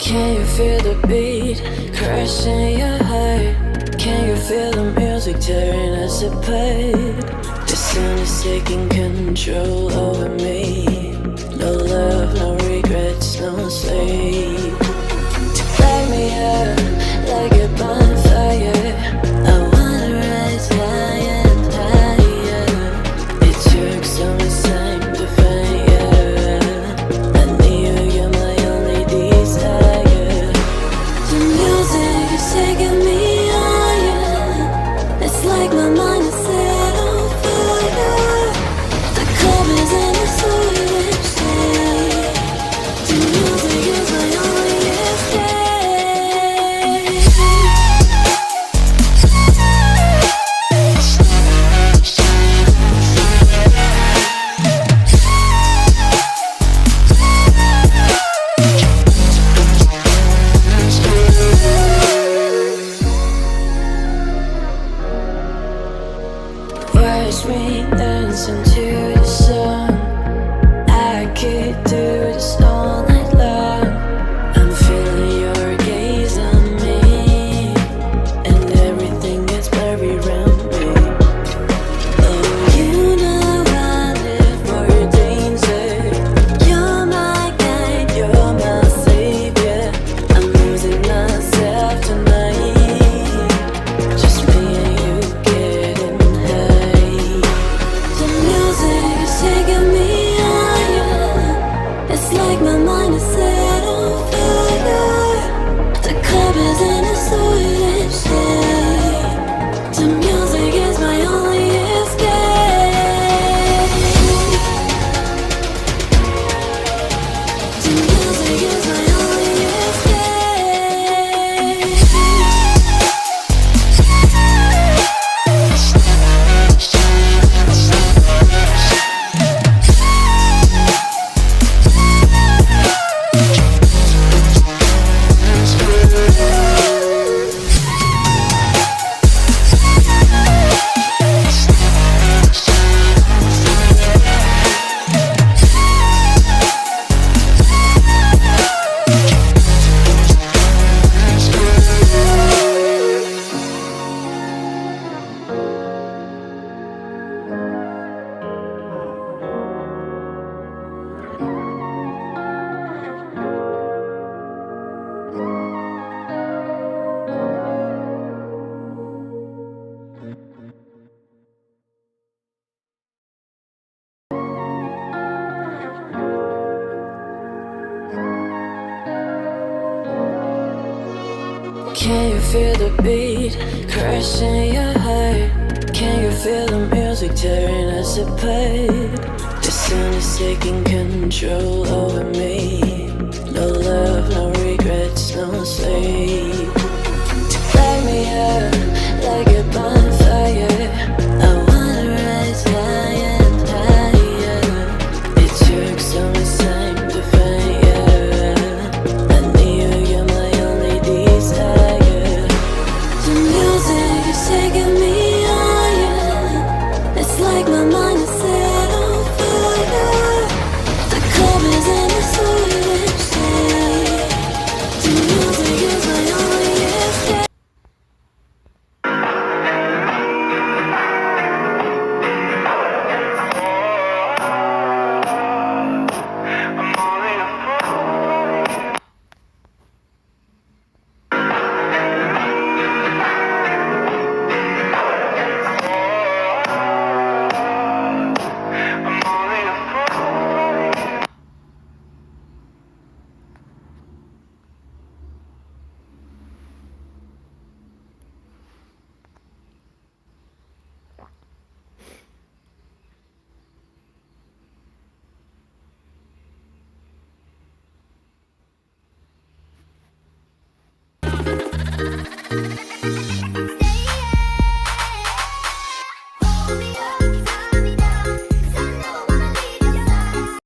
Can you feel the beat crashing your heart? Can you feel the music tearing us apart? The sun is taking control over me. No love, no regrets, no sleep. Light me up like a bonfire. I wanna rise higher and higher. It took so much time to find you. I knew you're my only desire. The music is taking me higher. It's like my mind is set on fire. The club is in a Swedish state. The music is my only escape. Watch me dancing to the song. I could do this all night long. I'm feeling your gaze on me, and everything gets blurry around me. Oh, you know I live for your danger. You're my guide, you're my savior. I'm losing myself tonight. Just me and you getting high. The music is taking me higher. It's like my mind is set on fire. The club is in a Swedish state. The music is my only escape. The music is my only escape. Can you feel the beat crashing your heart? Can you feel the music tearing us apart? The sun is taking control over me. No love, no regrets, no sleep. Light me up like a bonfire. I wanna rise higher and higher. It took so much time to find you. I knew you're my only desire. The music is taking me higher. It's like my mind is set on fire. The club is in a Swedish state. The music is my only escape.